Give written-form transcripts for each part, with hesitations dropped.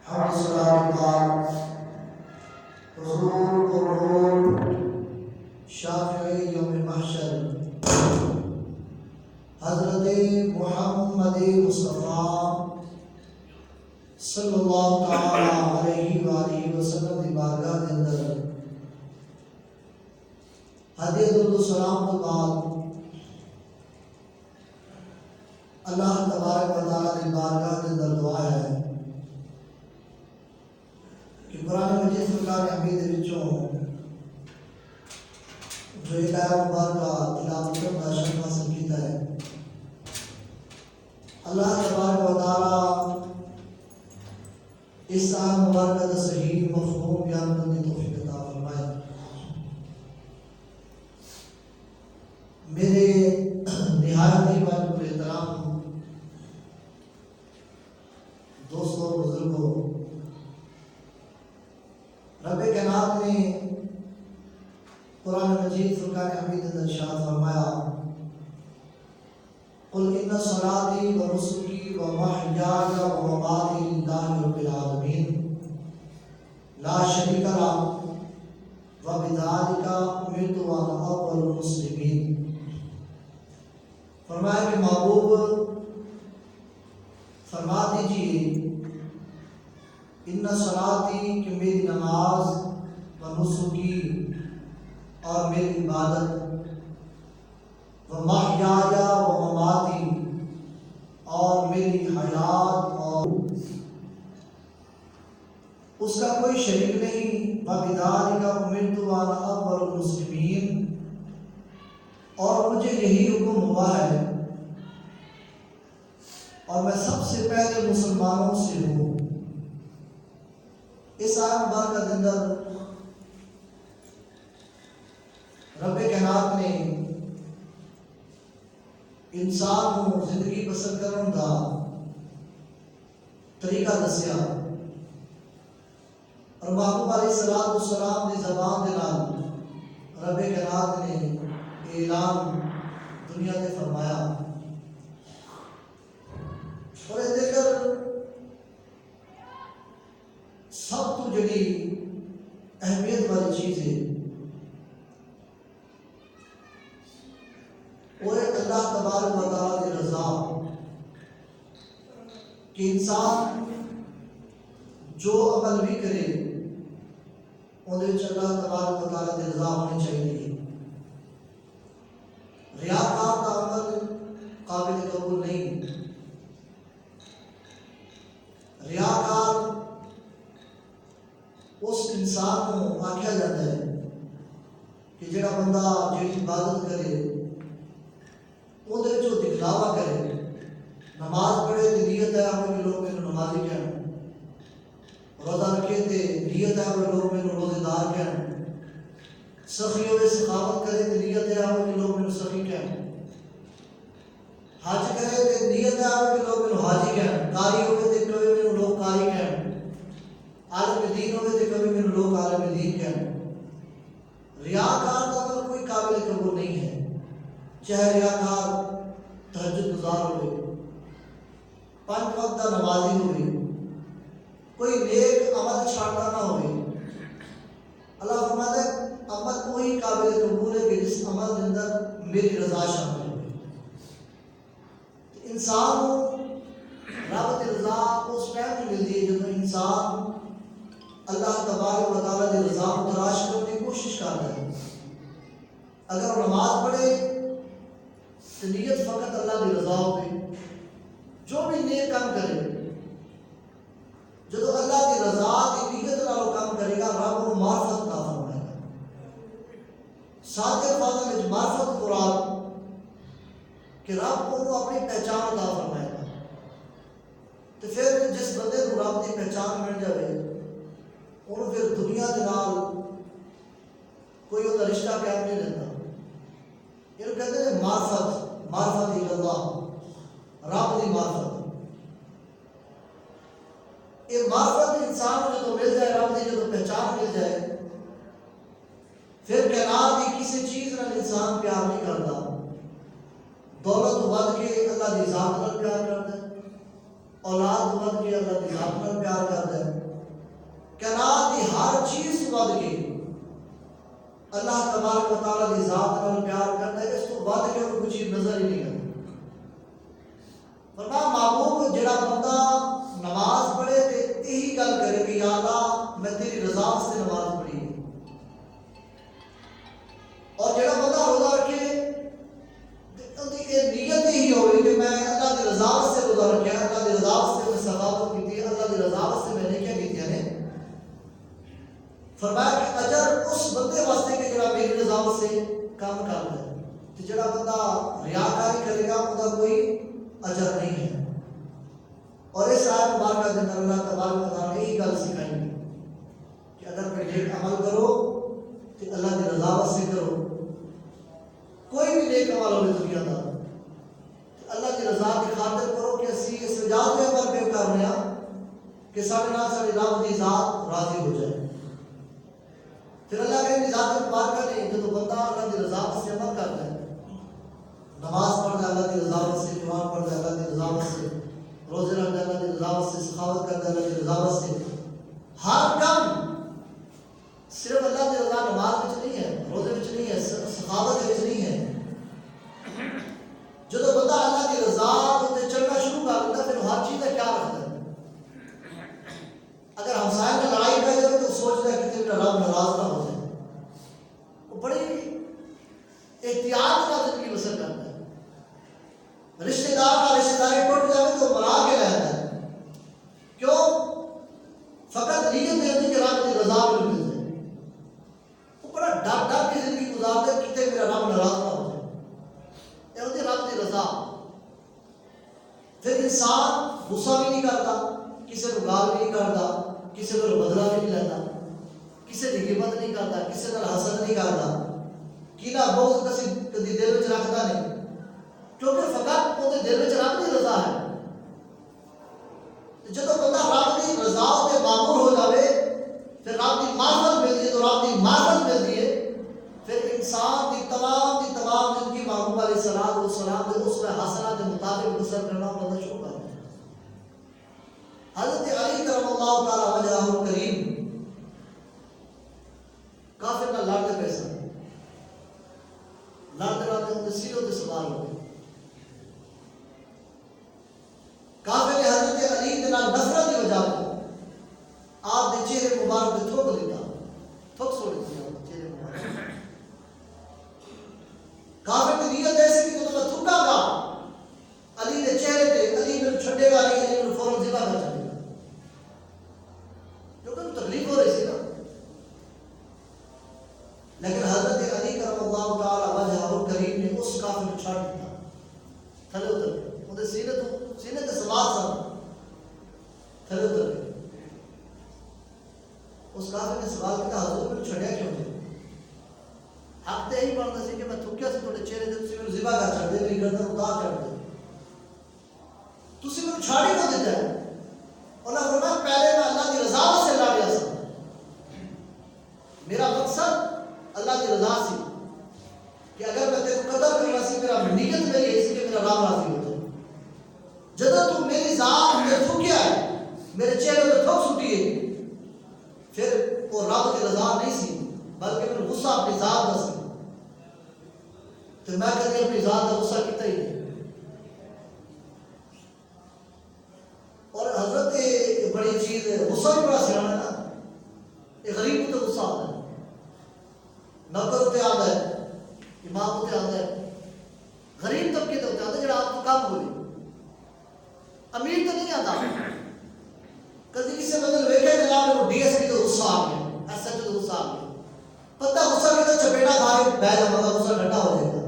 حمد صلاة پاک حضور قرور شافعی یوم محشر حضرت محمد مصطفیٰ صلی اللہ تعالی علیہ وآلہ وسلم دی بارگاہ کے اندر ہدیہ درود و سلام کے بعد اللہ تبارک و تعالی دی بارگاہ کے اندر دعا ہے کہ قرآن مجید فرقان حمید وچوں جو ایک آیت مبارکہ تلاوت کا شرف حاصل کیتا ہے، اللہ تبارک و تعالی اس آیت مبارکہ کا صحیح مفہوم بیان کرنے کی توفیق عطا فرمائے۔ میرے نہایت ہی واجب احترام دوستوں اور بزرگوں، رب کائنات نے قرآن مجید فرقان حمید اندر ارشاد فرمایا، قل ان صلاتی و نسکی و محیای و مماتی للہ رب العالمین لا شریک لہ و بذالک امرت وانا اول المسلمین۔ فرمایا کہ محبوب فرما دیجئے ان صلاتی کہ میری نماز و نسکی اور میری عبادت و محیایا و مماتی اور میری حیات اور اس کا کوئی شریک نہیں، وَبِذَلِكَ أُمِرْتُ وَأَنَا أَوَّلُ الْمُسْلِمِينَ، اور مجھے یہی حکم ہوا ہے اور میں سب سے پہلے مسلمانوں سے ہوں۔ اس آیت مبارکہ کے اندر رب کائنات نے انسان کو زندگی بسر کرنے کا طریقہ دسیا، اور محبوب علیہ السلام کی زبان کے نال رب کائنات نے اعلان دنیا نے فرمایا۔ اور یہ دیکھ کر سب تو جڑی اہمیت والی چیز ہے وہ ہے اللہ تبارک و تعالیٰ کی رضا، کہ انسان جو عمل بھی کرے اندر اللہ تبارک و تعالیٰ کی رضا ہونی چاہیے۔ ریاکار کا عمل قابل قبول نہیں۔ ریاکار اس انسان کو آکھا جاتا ہے کہ جڑا بندہ جڑی عبادت کرے اندر جو دکھلاوا کرے، نماز پڑھے تو نیت ہے آپ کے لوگ میرے نمازی کہن، روزہ رکھے تو نیت ہے آپ کے لوگ میرے روزے دار کہن، سخی ہوئے سخاوت کرے تو نیت ہے آپ کے لوگ میرے سخی کہن، حج کرے تو نیت ہے آپ کے لوگ میرے حاجی کہن، قاری ہوئے تو کبھی میرے لوگ قاری کہن، عالم دین ہوئے تو کبھی میرے لوگ عالم دین کہن۔ ریاکار کا عمل کوئی قابل قبول نہیں ہے، چاہے ریاکار تہجد گزار ہوئے، 5 وقت کا نمازی ہوئے، کوئی نیک عمل چھاڑنا نہ ہوئے۔ اللہ فرماتا ہے عمل وہی قابل قبول ہے کہ جس عمل کے اندر میری رضا شامل ہوئی۔ انسان کو رب کی رضا اس ٹائم میں ملتی ہے جب انسان اللہ تبارک و تعالیٰ کی رضا کو تلاش کرنے کی کوشش کرتا ہے۔ اگر وہ نماز پڑھے تو نیت فقط اللہ کی رضا ہوگی، جو بھی نیک کام کرے جب اللہ کی رضا کی نیت نال کام کرے گا رب کو معرفت عطا فرمائے گا۔ ساتھ الفاظ میں معرفت مراد کہ رب کو اپنی پہچان عطا فرمائے گا۔ تو پھر جس بندے کو رب کی پہچان مل جائے انہوں پھر دنیا کے نال کوئی وہ رشتہ قائم نہیں رہتا۔ یہ کہتے ہیں معرفت اللہ، رب کی معرفت۔ یہ معرفت انسان کو جو مل جائے، رب کی جو پہچان مل جائے، پھر کائنات کی کسی چیز نال انسان پیار نہیں کرتا۔ دولت ود کے اللہ کی ذات نال پیار کرتا ہے، اولاد ود کے اللہ کی ذات نال پیار کرتا ہے، تو ود کے اللہ تبارک و تعالیٰ کی ذات نال پیار کرنا ہے، اس تو ود کے کوئی چیز نظر ہی نہیں آتی۔ فرمایا محبوب جڑا بندہ نماز پڑھے تے یہی گل کرے کہ یا اللہ میں تیری رضا سے نماز پڑھی ہے، اور جڑا بندہ روزہ رکھے نیت یہی ہوگی کہ میں اللہ کی رضا سے روزہ رکھا، اللہ کی رضا سے میں سخاوت کی، اللہ کی رضا سے میں نے کیا کیتیاں نے۔ فرمایا کہ اجر اس بندے واسطے کہ جڑا میری رضا سے کام کرتا ہے، تو جڑا بندہ ریاکاری کرے گا اس کا کوئی اجر نہیں ہے۔ اور اس آیت مبارکہ کے اندر اللہ تبارک و تعالیٰ نے یہی گل سکھائی ہے کہ اگر کوئی نیک عمل کرو تو اللہ کی رضا سے کرو، کوئی بھی نیک عمل ہو دنیا کا اللہ کی رضا کی خاطر کرو کہ اسی اس وجہ کے عمل پہ کر رہے ہیں کہ سارے نال ساری رب کی ذات راضی ہو جائے۔ پھر اللہ کے ذات مبارکہ نے جب بندہ اللہ کی رضا سے عمل کرتا ہے، نماز پڑھتا ہے اللہ کی رضا سے، قرآن پڑھتا ہے اللہ کی رضا سے، روزے رکھتا ہے اللہ کی رضا سے، سخاوت کرتا ہے اللہ کی رضا سے، ہر کام صرف اللہ کی رضا نماز میں نہیں ہے، روزے میں نہیں ہے، سخاوت میں نہیں ہے۔ جب بندہ اللہ کی رضا تے چلنا شروع کر دیتا ہے، پھر ہر چیز کا خیال رکھتا ہے۔ اگر ہمسائے میں لڑائی پہ جائے تو سوچتا ہے کہ میرا رب ناراض نہ ہو جائے، وہ بڑی احتیاط کا زندگی بسر کرتا ہے۔ رشتہ دار کا رشتہ داری ٹوٹ جائے تو منا کے رہتا ہے، کیوں؟ فقط نیت نہیں ہوتی کہ رب کی رضا میں مل جائے، وہ بڑا ڈر کی زندگی گزارتا ہے کہ میرا رب ناراض نہ ہو جائے، یہ ہوتی رب کی رضا۔ پھر انسان غصہ بھی نہیں کرتا، کسی کو گال بھی نہیں کرتا، کسی کو بدلہ بھی نہیں لیتا، کسی کی غیبت نہیں کرتا، کسی کا حسد نہیں کرتا، کینہ بغض کسی دل میں رکھتا نہیں، کیونکہ فقط وہ دل میں رب کی رضا ہے۔ جب بندہ رب کی رضا سے معمور ہو جائے، پھر رب کی معرفت ملتی ہے، تو رب کی معرفت ملتی ہے، پھر انسان کی تمام زندگی محبوب علیہ السلام کے اس میں حسنات کے مطابق بسر کرنا بندہ شروع کرتا ہے۔ حضرت علی کرم اللہ تعالیٰ وجہہ الکریم کافر نہ لڑتے پیسہ لڑتے ان کے سیروں کے سوال ہو گئے۔ کافر نے حضرت علی کے نال نفرت کی وجہ سے آپ کے چہرے مبارک پہ تھوک دیتا، تھوک چھوڑ دیا چہرے مبارک۔ کافر کی نیت ایسی کہ میں تھکا گا علی کے چہرے پہ، علی میں چھڈے گا نہیں، علی میں فوراً ذبح کر چھڈے گا، کیونکہ تکلیف ہو رہی سی نا۔ لیکن حضرت علی کرم اللہ تعالی وجہہ الکریم نے اس کافر کو چھاڑ دیا، تھلے اتر گئے، وہ سینے کے سوال سن تھلے اتر گئے۔ اس کافر نے سوال کیا، حضور میں چھڑیا کیوں جائے؟ حق تے ہی بنتا سی کہ میں تھکیا سے تھوڑے چہرے دے تسی میرے ذبح کر چھڑ دے، میری گردن اتار چھڑ دے، تسی میرے چھاڑی کو دیتا ہے۔ انہوں نے فرمایا پہلے میں اللہ کی رضا سے لڑیا سا، میرا مقصد اللہ کی رضا سی کہ اگر میں تیرے قدر کرنا سی، میرا نیت میری ہے کہ میرا رب راضی ہو جائے۔ جب تو میری ذات میں تھکیا ہے، میرے چہرے پہ تھک سٹی ہے، پھر وہ رب کی رضا نہیں سی بلکہ میرے غصہ اپنی ذات کا سی، تو میں کبھی اپنی ذات کا غصہ کیتا ہی نہیں۔ اور حضرت بڑی چیز ہے، غصہ بھی بڑا سیاح ہے نا، ایک غریب کو تو غصہ آتا ہے، نوکر ہوتے آتا ہے، امام ہوتے آتا ہے، غریب طبقے ہوتے آتا ہے جڑا آپ کو کام بولے، امیر تو نہیں آتا۔ کبھی کسی بندے نے ویکھا جناب کو ڈی ایس پی تو غصہ آ گیا، ایس ایچ او تو غصہ آ گیا، پتہ غصہ کی تو چپیٹا کھا کے بہ جاؤں گا، غصہ ٹھنڈا ہو جائے گا۔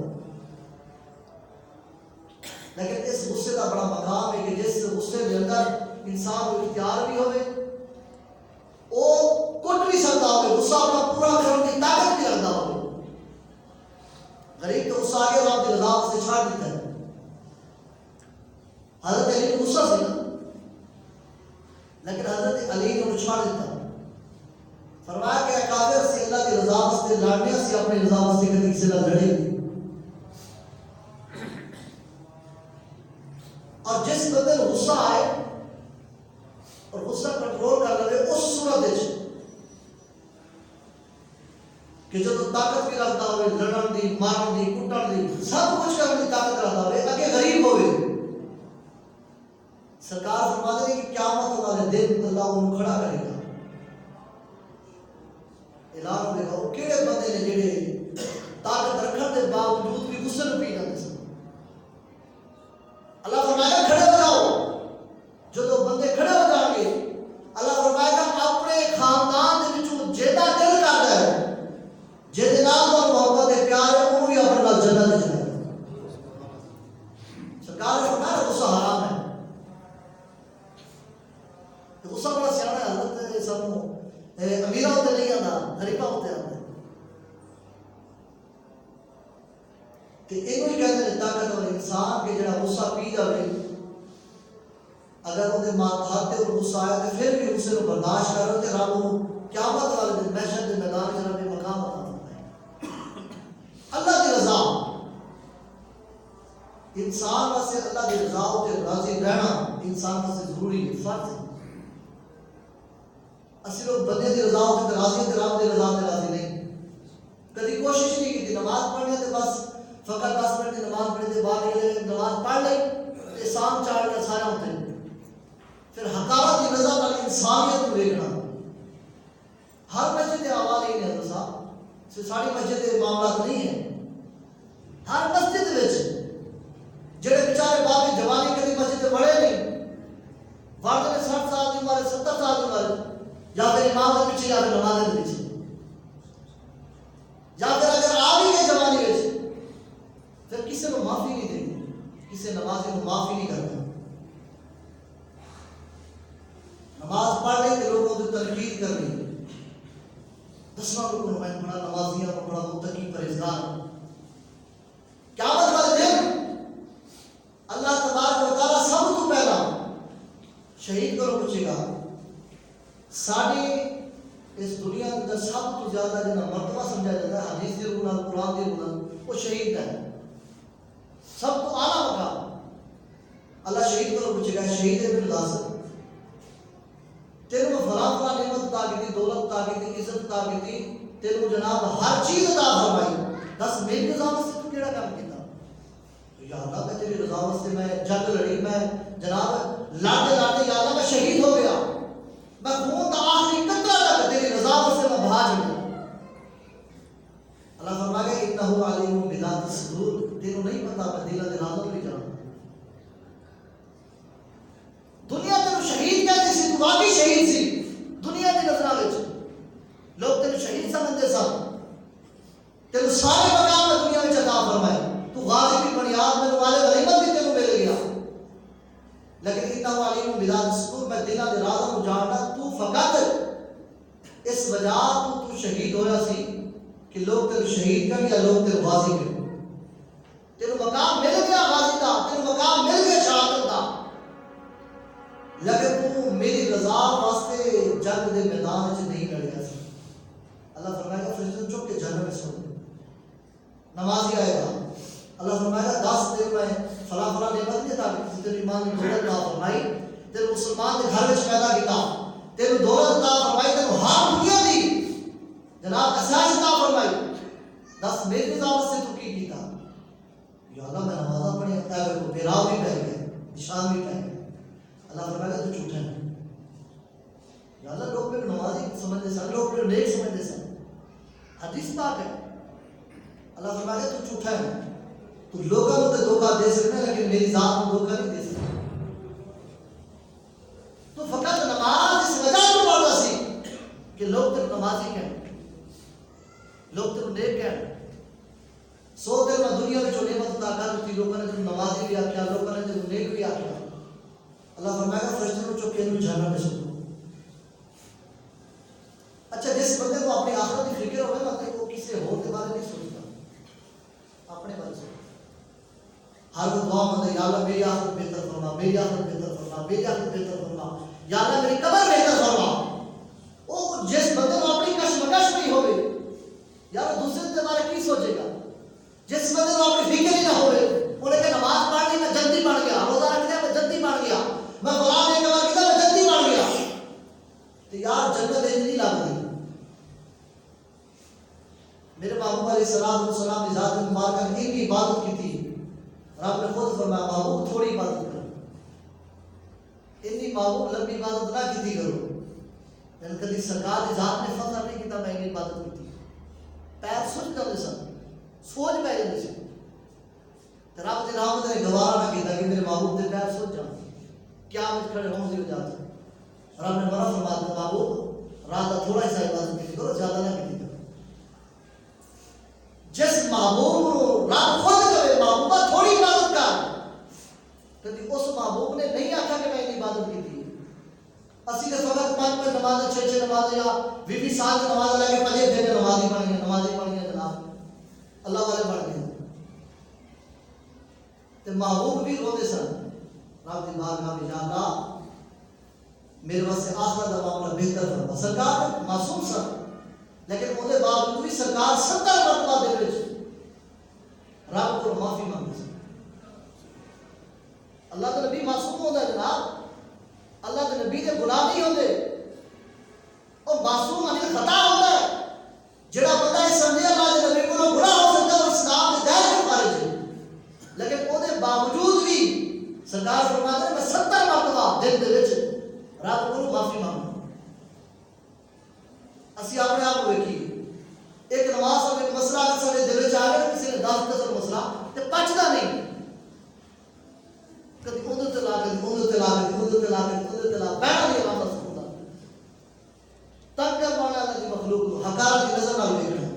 لیکن اس غصے کا بڑا مقام ہے کہ جس غصے کے اندر انسان کو اختیار بھی ہوئے، وہ کٹ بھی سکتا ہوئے، غصہ اپنا پورا کرنے کی طاقت بھی رکھتا ہوئے۔ غریب تو غصہ آگے رب کی رضا سے چھاڑ دیتا ہے۔ حضرت علی کو غصہ سے نا، لیکن حضرت علی نے انہیں چھاڑ دیتا، فرمایا کہ کافر سے اللہ کی رضا سے لڑنے سے اپنی رضا سے کبھی کسی نہ لڑے، اور جس بندے کو غصہ آئے اور غصہ کنٹرول کر لے، اس صورت کہ جو طاقت بھی رکھتا ہوئے لڑن دی مارن دی کٹن دی سب کچھ کرنے دی طاقت رکھتا ہوئے اگے غریب ہوئے سرکار فرماتے ہیں کہ قیامت والے دن اللہ انہوں کھڑا کرے گا اعلان ہوئے گا وہ کیڑے بندے نے جڑے طاقت رکھن دے باوجود بھی غسل پی جاتے سن اللہ فرمائے گا کھڑے ہو جاؤ جو دو بندے کھڑے ہو جائیں گے اللہ فرمائے گا اپنے خاندان دے وچوں جیدا دل کردا ہے جے نال تو محبت ہے پیار ہے وہ بھی اپنے نال جنت وچ جائے سرکار نے فرمایا غصہ حرام ہے تو غصہ بڑا سیاح ہے حضرت سب امیرہ ہوتے نہیں آتا غریبہ ہوتے آتے کہ انہوں ہی کہتے ہیں طاقت اور انسان کے جڑا غصہ پی جائے اگر انہیں ہاتھ اور غصہ آیا تو پھر بھی اسے برداشت کر رہے رب انہوں قیامت والے دن محشر کے میدان میں رب مقام عطا اللہ کی رضا انسان واسطے اللہ کی رضا تے راضی رہنا انسان واسطے ضروری ہے فرض ہے اسی لوگ بندے دی رضا تے راضی تے رب دی رضا تے راضی نہیں کبھی کوشش نہیں کی نماز پڑھنے تے بس فقط 10 منٹ کی نماز پڑھنے کے بعد نماز پڑھ لئی تے شام چاڑ کے سارا ہوتے پھر حقارت کی رضا نال انسانیت کو دیکھنا ہر مسجد کے حوالے نہیں ہے صاحب ساری مسجد کے معاملات نہیں ہیں ہر مسجد وچ جڑے بیچارے بابے جوانی کدی مسجد بڑے نہیں وارد نے 60 سال کی عمر 70 سال کی عمر یا پھر امام کے پیچھے یا پھر نماز کے پیچھے یا پھر اگر آ بھی گئے جوانی وچ پھر کسی کو معافی نہیں دیں گے کسی نمازی کو معافی نہیں کرتا نماز پڑھ لیں کہ لوگوں کو تنقید کر رہی دسواں لوگوں میں بڑا نمازیاں کو بڑا متقی پرہیزگار قیامت والے دن اللہ تبارک و تعالیٰ سب تو پہلا شہید کو پوچھے گا ساری اس دنیا کے اندر سب تو زیادہ جنہیں مرتبہ سمجھا جاتا ہے حدیث کے روح نال قرآن کے روح نال وہ شہید ہے سب تو اعلیٰ مقام اللہ شہید کو پوچھے گا شہید ہے بن لازم تیرے کو فلاں فلاں نعمت عطا کی تھی دولت عطا کی تھی عزت عطا کی تھی تیرے کو جناب ہر چیز عطا فرمائی دس میری رضا سے تو کیڑا کام کیتا یا اللہ میں تیری رضا سے میں جنگ لڑی میں جناب لاتے لاتے یا اللہ میں شہید ہو گیا میں خون کا آخری قطرہ تک تیری رضا سے میں بہا چڑھا اللہ فرمائے گا انہ علیم بذات الصدور تینوں نہیں پتا میں دل دلانوں بھی جانتا دنیا تینوں شہید کہتے سی تو واقعی شہید سی دنیا کی نظروں وچ لوگ تینوں شہید سمجھتے سن تینوں سارے مقام میں دنیا میں عطا فرمائے تو غازی بھی بنیاد میں والے غنیمت بھی تینوں مل گیا لیکن انہ علیم بذات الصدور میں دلوں دے رازاں کو جانتا تو فقط اس وجہ تو شہید ہویا سی کہ لوگ تینوں شہید کر یا لوگ تینوں غازی کر تینوں مقام مل گیا غازی دا تینوں مقام مل گیا شہادت دا لیکن تو میری رضا واسطے جنگ دے میدان وچ نہیں لڑیا سی اللہ فرمائے گا فرشتوں چک کے جہنم میں سو نمازی آئے گا اللہ فرمائے گا 10 دن میں فلاں فلاں نعمت نہیں تھا کہ تیرے ایمان میں دولت عطا فرمائی تیرے مسلمان کے گھر وچ پیدا کیتا تیرے دولت عطا فرمائی تیرے ہر دنیا دی جناب اساس عطا فرمائی 10 میری رضا واسطے تو کی کیتا یا اللہ میں نمازاں پڑھی اگر کو پیراو بھی پہ گئے نشان بھی پہ گئے اللہ فرمائے گا تو جھوٹا ہے یا اللہ لوگ میرے نمازی سمجھتے سن لوگ میرے نیک سمجھتے سن حدیث پاک ہے اللہ فرمائے گا تو جھوٹا ہے تو لوگوں کو تو دھوکہ دے سکتے ہیں لیکن میری ذات کو دھوکہ نہیں دے سکتے تو فقط نماز اس وجہ سے پڑھتا سی کہ لوگ تیرے نمازی کہیں لوگ تیرے نیک کہیں سو دیر میں دنیا میں جو نعمت عطا کر دی لوگوں نے تیرے نمازی بھی آکھیا لوگوں نے تیرے نیک بھی آکھیا اللہ فرمائے گا فرشتوں کو چک کے انہوں جہنم میں سو اچھا جس بندے کو اپنی آخرت کی فکر ہوگا نا وہ کسی اور کے بارے نہیں سوچتا اپنے بارے سوچتا ہر وہ دعا مانگتا یا اللہ میری آخرت بہتر فرما میری آخرت بہتر فرما میری آخرت بہتر فرما یا اللہ میری قبر بہتر فرما وہ جس بندے کو اپنی کشمکش نہیں ہوئے یا اللہ دوسرے کے بارے کی سوچے گا جس بندے کو اپنی فکر ہی نہ ہوئے انہیں کہ نماز پڑھ لی میں جلدی پڑھ گیا روزہ رکھ لیا میں جلدی پڑھ گیا میں قرآن ایک بار کتاب میں جلدی پڑھ گیا تو یار جنت نہیں لگ رہی محبوب علیہ السلام کی ذات مبارکہ نے ان کی عبادت کی تھی. رب نے خود فرمایا محبوب تھوڑی عبادت کرو, اتنی محبوب لمبی عبادت نہ کی کرو. لیکن کبھی سرکار کی ذات نے فخر نہیں کیتا میں عبادت کی تھی. پیر سوچ جاتے سن, سوچ پی جاتے سن. رب کی رحمت نے گوارا نہ کیتا کہ میرے محبوب کے پیر سوچ جان, کیا مجھ کھڑے ہوں دی وجہ سے. رب نے منع فرمایا محبوب رات کا تھوڑا سا عبادت کی کرو, زیادہ نہ کی کرو. جس محبوب رب خود کرے محبوبہ تھوڑی عبادت کر, کبھی اس محبوب نے نہیں آکھا کہ میں عبادت کی تھی. اسی نے فقط 5 نمازیں 6 نمازیں یا 20 سال کی نماز لے کے پجے پھر نمازی پڑھ گئے جناب, اللہ والے پڑھ گئے. تو محبوب بھی روتے سن رب دی بارگاہ میں, یا اللہ میرے واسطے آخرت کا معاملہ بہتر فرما. سرکار معصوم سن لیکن وہ باوجود بھی سرکار 70 مرتبہ دے وچ رب کو معافی مانگے سن. اللہ کے نبی معصوم ہوتا ہے جناب, اللہ کے نبی کے گناہ نہیں ہوتے. اور معصوم علی خطا ہوتا ہے. جڑا بندہ یہ سمجھے اللہ کے نبی کو گناہ ہو سکتا ہے اور اسلام کے دائرے میں خارج ہے, لیکن وہ باوجود بھی سرکار فرماتے ہیں میں 70 مرتبہ دن دے وچ رب کو معافی مانگوں. اسی اپنے آپ کو ویکھیے, ایک نماز ایک مسئلہ اگر سارے دل وچ آ گیا, کسی نے 10 مسئلہ تے پچدا نہیں, کبھی ادھر تے لا کے ادھر تے لا کے ادھر تے لا کے ادھر تے لا بیٹھا نہیں رہا بس ہوتا. تنگ کر پانا اللہ کی مخلوق کو حقارت کی نظر نہ دیکھنا.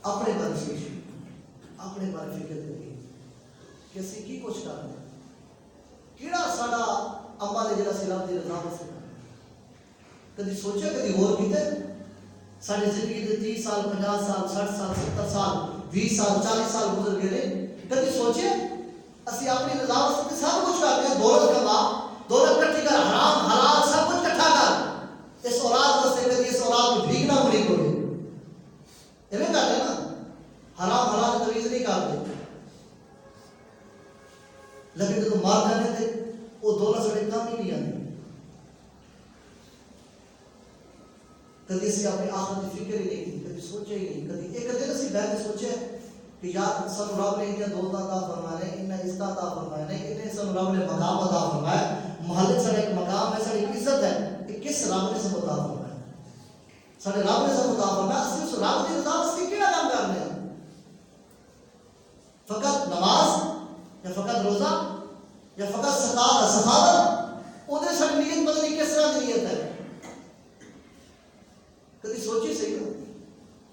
اپنے بارے سوچ, اپنے بارے فکر کریے کہ اسی کی کچھ کر رہے ہیں, کیڑا ساڈا عمل ہے جڑا سلام دی رضا واسطے. کدی سوچے کدی غور کیتے ساری زندگی دے 30 سال 50 سال 60 سال 70 سال 20 سال 40 سال گزر گئے, کدی سوچے اسی اپنی رضا واسطے سب کچھ کرتے ہیں, دولت کما دولت کٹھی کر حرام حلال سب کچھ کٹھا کر اس اولاد واسطے, کدی اس اولاد کو بھیگنا مری کو ایویں کرتے نا, حرام حلال تمیز نہیں کرتے. لیکن جب مار کرنے تھے وہ دولت سڑے کام ہی نہیں آتی. کدی اسی اپنی آخرت کی فکر ہی نہیں کی, کدی سوچے ہی نہیں. کدی ایک دن اسی بیٹھ کے سوچے کہ یار سن رب نے انہیں دولت عطا فرمائے, انہیں عزت عطا فرمائے, انہیں سن رب نے مقام عطا فرمائے, محلے سڑے ایک مقام ہے, سڑے عزت ہے, کہ کس رب نے سب عطا فرمائے, سارے رب نے سب عطا فرمائے. اسی اس رب کی رضا واسطے کیڑا کام کرنے ہیں؟ فقط نماز یا فقط روزہ یا فقط سخاوت, ادھر ساری نیت پتہ نہیں کس طرح کی نیت ہے. کبھی سوچی صحیح نا,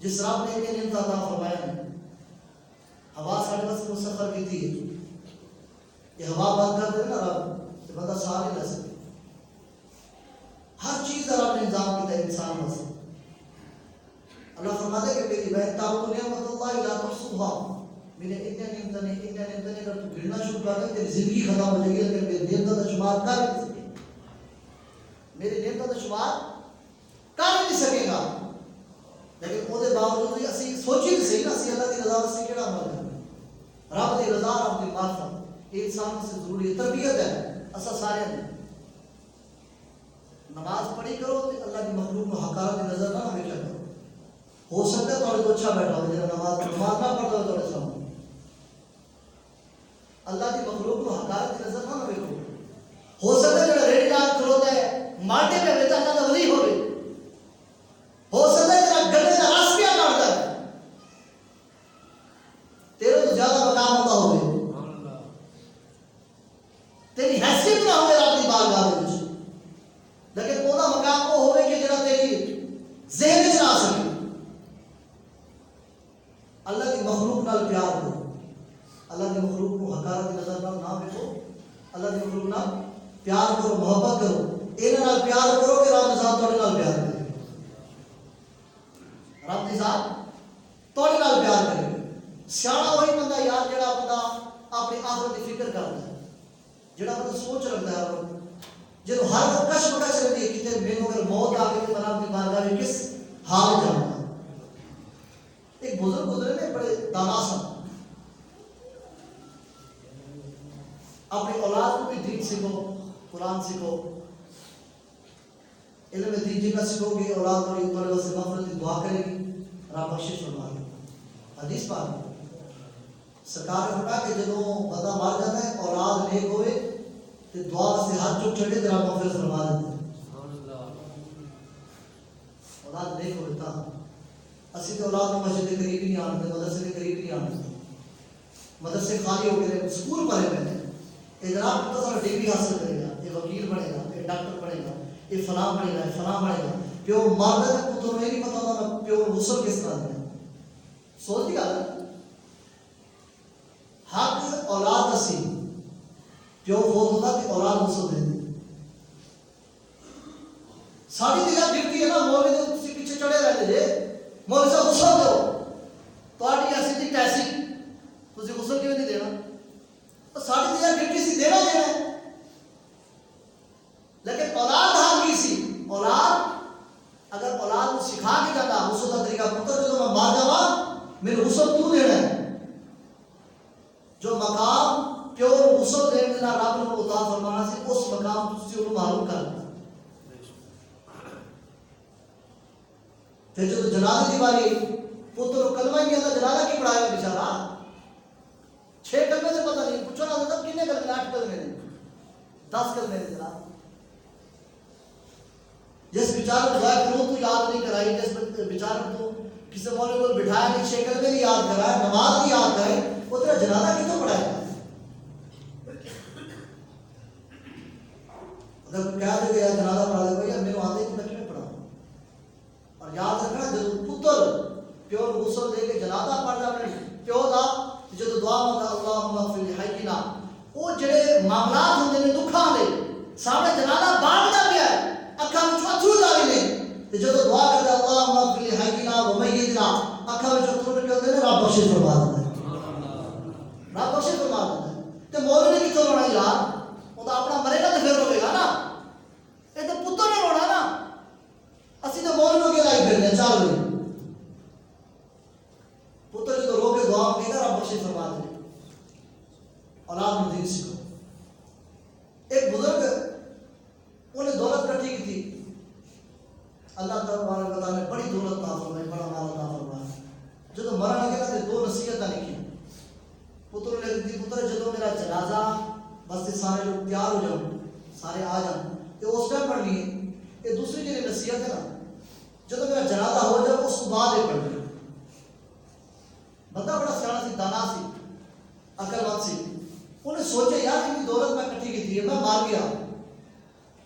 جس رب نے انہیں نعمت عطا فرمایا ہے, ہوا سارے بس مسخر کی تھی, یہ ہوا بند کر دے نا رب تو بندہ سا نہیں رہ سکے. ہر چیز رب نے انتظام کیا ہے انسان واسطے. اللہ فرماتا ہے کہ میری بہن تعبدوا نعمت اللہ لا تحصوها, میرے اتنے نعمتیں اگر تو گرنا شروع کر دیں تیری زندگی ختم ہو جائے گی, لیکن میری نعمتوں کا شمار کر نہیں سکے, میری نعمتوں کا شمار کر نہیں سکے گا. لیکن وہ باوجود بھی اسی سوچی تو صحیح نا, اسی اللہ کی رضا سے کیڑا عمل کرنا. رب کی رضا رب کی معرفت یہ انسان سے ضروری ہے, تربیت ہے. اصل سارے نے نماز پڑھی کرو تو اللہ کی مخلوق کو حقارت کی نظر نہ ہمیشہ کرو. ہو سکتا ہے تھوڑے کو اچھا بیٹھا ہو جب نماز نہ پڑھتا ہو تھوڑے سامنے, اللہ کی مخلوق کو حقارت کی نظر نہ دیکھو. ہو سکتا ہے جو ریڈی لال کھلوتا ہے مارٹے پہ بیٹا اللہ کا ولی ہوئے, ہو سکتا ہے جو گلے کا رس پیا مارتا ہے تیرے تو زیادہ مقام ہوتا ہوئے, تیری حیثیت نہ ہوئے رب کی بارگاہ میں, لیکن وہ مقام وہ ہوئے کہ جڑا تیری ذہن چ آ سکے. اللہ کی مخلوق نال پیار کرو, اللہ کی مخلوق کو حقارت کی نظر نہ دیکھو, اللہ کی مخلوق نال پیار کرو, محبت کرو. انہاں نال پیار کرو کہ رب ذات تہاڈے نال پیار کرے, رب دی ذات تہاڈے نال پیار کرے. سیاڑا وہی بندہ یار جڑا بندہ اپنی آخرت کی فکر کرتا ہے, جڑا بندہ سوچ رکھتا ہے, جب ہر وقت کشمکش رہتی ہے کہ مینوں اگر موت آ گئی تو میں اپنی بارگاہ میں کس حال میں جاؤں گا. ایک بزرگ گزرے نے بڑے دانا سن, اپنی اولاد کو بھی دین سیکھو, قرآن سیکھو. علم دین جنہ سکھو گے اولاد اور طلبہ سے مغفرت کی دعا کرے گی رب بخشش فرما دے. حدیث پاک سرکار نے فرمایا کہ جدوں بندہ مر جاتا ہے اولاد نیک ہوئے تو دعا سے ہاتھ چک چھڑے تو رب مغفرت فرما دیتا ہے. اولاد نیک ہوئے تا اسی تو اولاد کو مسجد کے قریب نہیں آنے مدرسے کے قریب نہیں آنے مدرسے خالی ہو گئے اسکول پڑھے پہنے یہ جناب کتنا سارا ڈگری حاصل کرے گا یہ وکیل بنے گا یہ ڈاکٹر بنے گا یہ فلاں بنے گا یہ فلاں بنے گا پیو مرد ہے پتر میں نہیں پتا ہوتا پیو غسل کس طرح دیا سوچ دیا حق اولاد اسی پیو فوت ہوتا کہ اولاد غسل دے دی ساری جگہ ڈگری ہے نا مولوی نے کسی پیچھے چڑھے رہتے جے مولوی صاحب غسل دو تو ایسی تھی کیسی تھی غسل کیوں نہیں دینا ساری جگہ ڈگری سی دینا دینا ہے لیکن اولاد ہاں کی سی اولاد اگر اولاد کو سکھا کے جاتا غسل کا طریقہ پتر جو میں مار جاوا میرے غسل تو دینا ہے جو مقام پیو غسل دینے دینا رب نے عطا فرمانا سی اس مقام تسی انہوں معلوم کرنا پھر جو جنازے کی باری پتر کلمہ ہی نہیں جنازہ کی پڑھایا بیچارہ 6 کلمے سے پتہ نہیں پوچھو نا تھا کتنے کلمے 8 کلمے نے 10 کلمے نے جناب جس بیچارے کو دعا کروں تو یاد نہیں کرائی جس بیچارے کو کسی مولوی کو بٹھایا نہیں 6 کلمے نہیں یاد کرایا نماز نہیں یاد کرائے وہ تیرا جنازہ کتوں پڑھائے گا اگر کوئی کہہ دے گا جنازہ پڑھا دے گا یا میرے آتے کہ میں کیوں پڑھا اور یاد رکھنا جب پتر پیو غسل دے کے جنازہ پڑھنا اپنے پیو دا جدو دعا مانگا اللہم اغفر لحینا وہ جڑے معاملات ہوندے نے دکھاں دے سامنے جنازہ باندھدا پیا ہے اکھاں وچ اتھرو جاری نے تے جدو دعا کردا اللہم اغفر لحینا و میتنا اکھاں وچ اتھرو نکلدے نے رب بخشش فرما دیندا ہے رب بخشش فرما دیندا ہے تے مولوی نے کیوں رونا یار وہ تو اپنا مرے گا تے پھر روے گا نا اے تے پتر نے رونا نا اسی تے مولوی کے لائی پھرنے چل وے پتر جو رو کے دعا مانگے گا رب بخشش فرما دے اولاد میں دین سکھو. ایک بزرگ انہیں دولت کٹھی کی تھی اللہ تعالیٰ نے بڑی دولت عطا فرمائی بڑا مال عطا فرمایا جب مرن لگے نا دو نصیحتیں لکھی پتر نے لکھی پتر جب میرا جنازہ بس سارے لوگ تیار ہو جاؤ سارے آ جاؤ یہ اس ٹائم پڑھ لیے یہ دوسری جو نصیحت ہے نا جب میرا جنازہ ہو جائے اس کو بعد پڑھ لی بندہ بڑا سیاح سی دانا سی عقل مند سی انہیں سوچے یار اتنی دولت میں کٹھی کی تھی میں مار گیا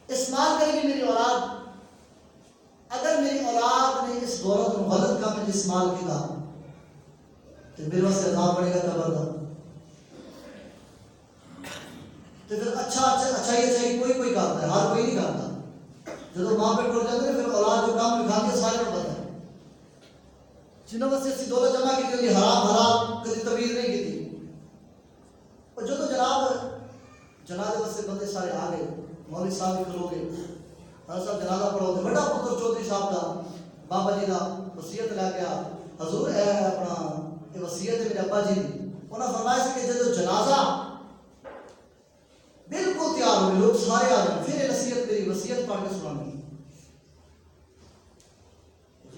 استعمال کرے گی میری اولاد اگر میری اولاد نے اس دولت کو غلط کام میں استعمال کیا تو میرے واسطے عذاب پڑے گا قبر کا تو پھر اچھائی کوئی کرتا ہے ہر کوئی نہیں کرتا جب ماں پہ ٹوٹ جاتے ہیں پھر اولاد جو کام دکھاتی ہے سارے کو پتہ ہے جنہوں نے اسی دولت جمع کی تھی حرام کبھی تبیر نہیں کی تھی اور جو تو جنازے واسطے بندے سارے آ گئے مولوی صاحب بھی کھلو گئے حضرت صاحب جنازہ پڑھو گے بڑا پتر چودھری صاحب کا بابا جی کا وصیت لے گیا حضور ہے اپنا یہ وصیت ہے میرے ابا جی کی انہوں نے فرمایا کہ جب جنازہ بالکل تیار ہوئے لوگ سارے آ جائیں پھر یہ نصیحت میری وصیت پڑھ کے سنانی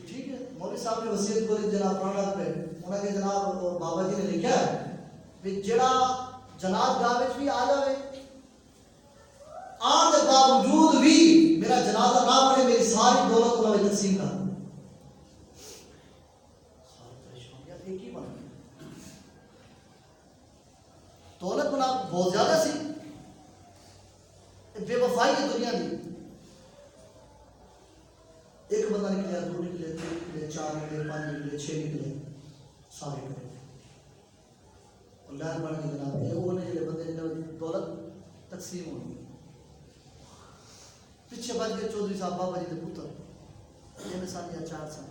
ٹھیک ہے مولوی صاحب نے وصیت کو جناب پڑھنا پہ انہوں نے جناب بابا جی نے لکھا ہے کہ جڑا جناب گاہ وچ بھی آ جائے آن کے باوجود بھی میرا جنازہ نہ پڑے میری ساری دولت انہوں نے تقسیم کر ایک ہی بنا دولت بنا بہت زیادہ سی بے وفائی ہے دنیا دی ایک بندہ نکلے 2 نکلے 3 نکلے 4 نکلے 5 نکلے 6 نکلے سارے کرے اور لہر بڑھ کے جناب یہ وہ نے جڑے بندے جنہوں دولت تقسیم ہوئی پیچھے بچ گئے چودھری صاحب بابا جی کے پتر یہ مثال 4 سال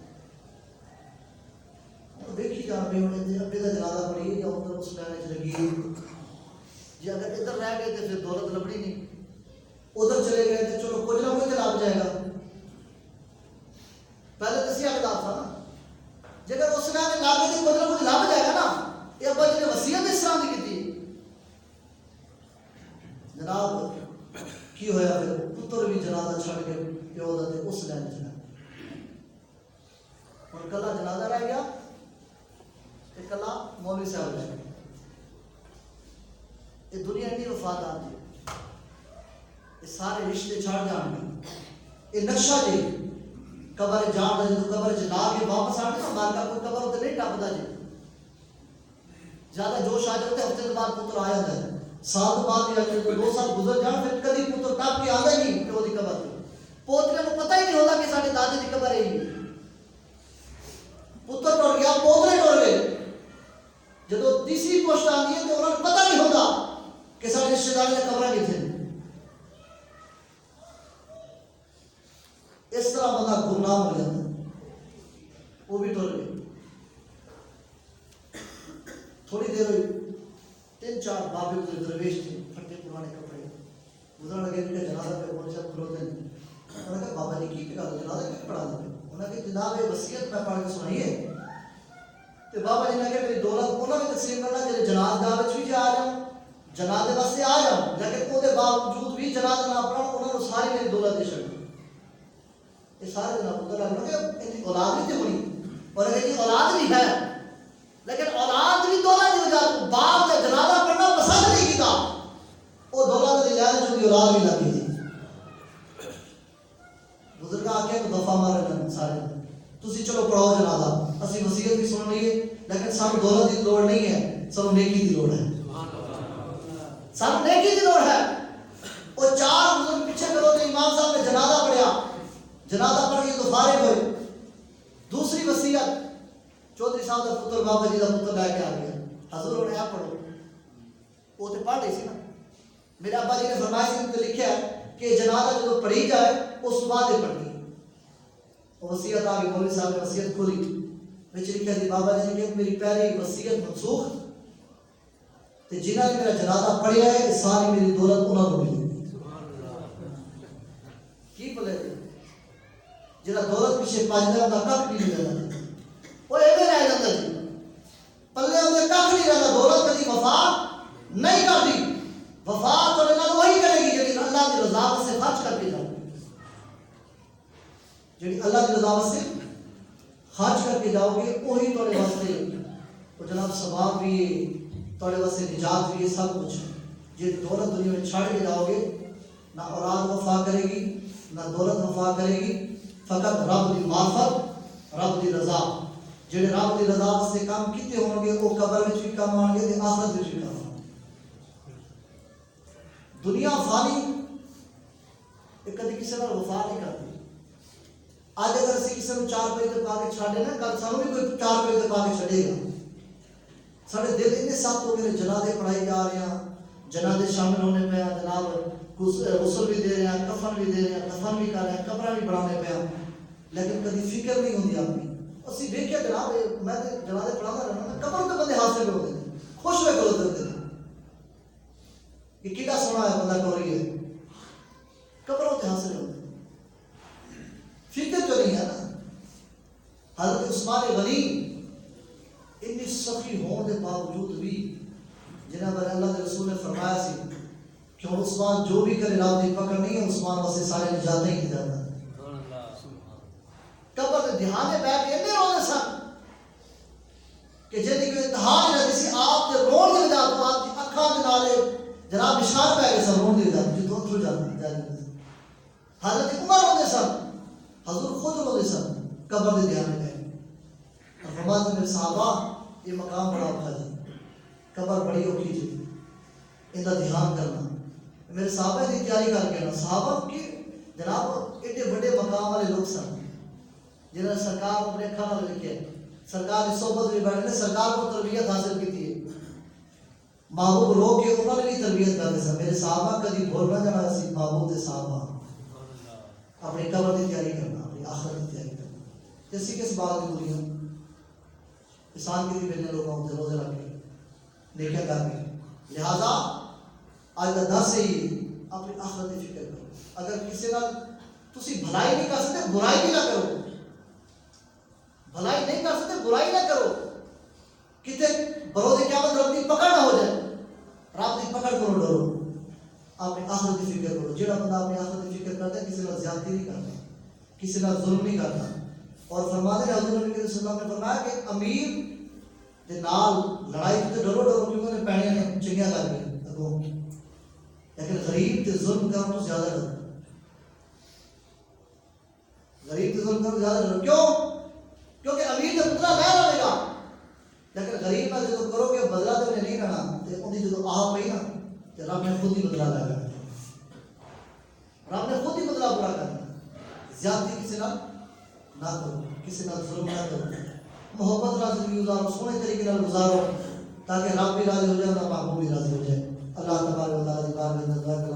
دیکھی جا رہے ہونے ابے کا جنازہ پڑی یا ادھر اس لائن لگی جی اگر ادھر رہ گئے تو پھر دولت لبڑی نہیں ادھر چلے گئے تو چلو کچھ نہ کچھ لگ جائے گا پہلے تو اسی اقدار تھا نا جگر اس نے آگے لاگے تو کچھ نہ کچھ لگ جائے گا نا یہ ابا جی نے وصیت اس طرح کی تھی جناب کی ہویا ہویا پھر پتر بھی جنازہ چھڑ کے پیو دا تے اس لین چ اور کلا جنازہ رہ گیا تے کلا مولوی صاحب رہ گیا. یہ دنیا نہیں وفادار ہے. یہ سارے رشتے چھڑ جان گے. یہ نقشہ جی قبر جان دا جدوں قبر چ لا کے واپس آنے نا مار کا کوئی قبر تے نہیں ٹپدا جی. زیادہ جوش آ جاتے ہفتے بعد پتر آ جاتا ہے, سال بعد یا 2 سال گزر جان پھر کدی پتر ٹپ کے آتا ہی نہیں پیو دی قبر تے. پوترے کو پتہ ہی نہیں ہوتا کہ ساڈے دادے دی قبر ہے. پتر ٹر گیا پوترے ٹر گئے. جدو تیسری پوسٹ آتی ہے تو انہوں نے پتہ نہیں ہوتا کہ سارے رشتے دار کی قبر کتنے. اس طرح بندہ گمنام ہو جاتا ہے. وہ بھی ٹر گئے. تھوڑی دیر ہوئی 3-4 بابے ادھر درویش تھے, پھٹے پرانے کپڑے گزرن لگے. ان کا جنازہ پہ پہنچا کھلوتے ہیں. انہوں نے کہا بابا جی کی کہا جنازہ کیا پڑھا دیں. انہوں نے کہا جناب یہ وصیت میں پڑھ کے سنائیے. تو بابا جی نے کہا میری دولت انہوں نے تقسیم کرنا جی جنازگاہ وچ بھی جا جاؤں جنازے واسطے آ جاؤں, لیکن وہ باوجود بھی جنازہ نہ پڑھا انہوں نے ساری میری دولت دے چھڑی. یہ سارے جناب ادھر لگ رہے ان کی اولاد بھی تھی ہونی اور اگر یہ اولاد بھی ہے لیکن اولاد بھی دولت دی وجہ تو باپ کا جنازہ پڑھنا پسند نہیں کیتا. وہ دولت دی لین چ اولاد بھی لگی تھی. بزرگ آ کے دفعہ مارے سارے تسی چلو پڑھاؤ جنازہ, اسی وصیت بھی سن لیے لیکن سانو دولت کی لوڑ نہیں ہے, سانو نیکی کی لوڑ ہے. سانو نیکی کی لوڑ ہے. وہ 4 بزرگ پیچھے کرو تو امام صاحب نے جنازہ پڑھیا, جنازہ پڑھ کے تو فارغ ہوئے. دوسری وصیت چودھری صاحب کا پتر بابا جی کا پتر لے کے آ گیا. حضور نے آپ پڑھو. وہ تو پڑھ رہی سی نا. میرے ابا جی نے فرمایا سی تو لکھا ہے کہ جنازہ جب پڑھی جائے اس بعد ہی پڑھنی. وصیت آ گئی, مولوی صاحب نے وصیت کھولی, وچ لکھا سی بابا جی نے کہ میری پہلی وصیت منسوخ تے جنہاں نے میرا جنازہ پڑھیا ہے یہ ساری میری دولت انہاں کو ملی. کی بولے جڑا دولت پیچھے پجدا ہے کھ نہیں ملدا. وہ ایویں رہ جاتا جی پلے اندر کھ نہیں رہتا. دولت کبھی وفا نہیں کرتی. وفا تھوڑے نال وہی کرے گی جڑی اللہ کی رضا سے خرچ کر کے جائے, جڑی اللہ کی رضا سے خرچ کر کے جاؤ گے وہی تھوڑے واسطے وہ جناب ثواب بھی تھوڑے واسطے نجات بھی سب کچھ. جی دولت دنیا میں چھڑ کے جاؤ گے نہ اولاد وفا کرے گی نہ دولت وفا کرے گی. فقط رب دی معرفت رب دی رضا. جڑے رب دی رضا سے کام کیتے ہون گے وہ قبر وچ بھی کام آن گے تے آخرت وچ بھی کام آن گے. دنیا فانی یہ کدی کسی نال وفا نہیں کرتی. آج اگر اسی کسی کو 4 روپے تے پا کے چھڈے نا کل سانوں بھی کوئی 4 روپے تے پا کے چھڈے گا. سارے دل اتنے سخت ہو گئے جنازے پڑھائی جا رہے ہیں, جنازے شامل ہونے پہ جناب غسل بھی دے رہے ہیں, کفن بھی دے رہے ہیں, دفن بھی کر رہے ہیں, قبراں بھی بنانے پہ, لیکن کبھی فکر نہیں ہوتی اپنی. اسی دیکھیا جناب میں جنازے پڑھانا رہنا قبر تے بندے حاصل ہوتے ہیں خوش ہوئے کھلو ہوتے ہیں کہ کیڑا سونا ہے بندہ ٹوری ہے قبروں تے حاصل ہوتے ہیں. فکر تو نہیں ہے نا. حضرت عثمان غنی اتنی سخی ہونے کے باوجود بھی جنہاں پر اللہ کے رسول نے فرمایا سی کہ عثمان جو بھی کرے رات دی پکڑ نہیں ہے, عثمان واسطے سارے نجات نہیں دی جاتا. قبر کے دھیان میں بیٹھ کے اتنے رونے سن کہ جدی کوئی انتہا نہیں رہتی سی آپ کے رون دی وجہ تو آپ کی اکھاں دے نالے جناب نشان پہ گئے سن رون دی وجہ جدوں تھو جاتے. حضرت عمر روندے سن, حضور خود روندے سن قبر کے دھیان میں. اور فرماتے میرے صحابہ یہ مقام بڑا اوکھا جی, قبر بڑی اوکھی جی, ان کا دھیان کرنا. میرے صحابہ کی تیاری کر کے نا صحابہ کی جناب ایڈے بڑے مقام والے لوگ سن جنہوں نے سرکار اپنے اکھاں نال لکھے, سرکار کی صحبت میں بیٹھے نے, سرکار کو تربیت حاصل کی تھی. محبوب رو کے انہوں نے بھی تربیت کرتے سن. میرے صحابہ کبھی بھول نہ جانا سی محبوب دے صحابہ اپنی قبر کی تیاری کرنا, اپنی آخرت کی تیاری کرنا. اسی کس بات کی دنیا انسان کی بھی بھیجنے لوگوں کو روزے رکھ کے نیکیاں کر کے. لہذا آج کا درس ہی اپنی آخرت کی فکر کرو. اگر کسی نال تسی بھلائی نہیں کر سکتے برائی بھی نہ کرو. بھلائی نہیں کر سکتے برائی نہ کرو. کتے بروز قیامت رب دی پکڑ نہ ہو جائے, رب دی پکڑ کو نہ ڈرو. اپنے آخرت کی فکر کرو. جہاں بندہ اپنی آخرت کی فکر کرتا ہے کسی نے زیادتی نہیں کرتا, کسی نے ظلم نہیں کرتا. اور فرماتے ہیں حضور نبی صلی اللہ علیہ وسلم نے فرمایا کہ امیر دے نال لڑائی تے ڈرو کیونکہ انہیں پینے نے چنگیاں کر کے اگوں, لیکن غریب تے ظلم کرنے تو زیادہ ڈرو. غریب تے ظلم کرنے زیادہ ڈرو. کیوں؟ کیونکہ امیر تے بدلہ لے لے گا, لیکن غریب نال جدو کرو گے بدلہ تو نہیں لینا, تے ان دی جدو آہ پئی نا تے رب نے خود ہی بدلہ لے لینا. رب نے خود ہی بدلہ پورا کرنا. زیادتی کسی نال نہ کرو, کسی نال ظلم نہ کرو, محبت نال زندگی گزارو, سونے طریقے نال گزارو تاکہ رب بھی راضی ہو جائے اور محبوب بھی راضی ہو جائے. اللہ تبارک و تعالیٰ دی بارگاہ میں دعا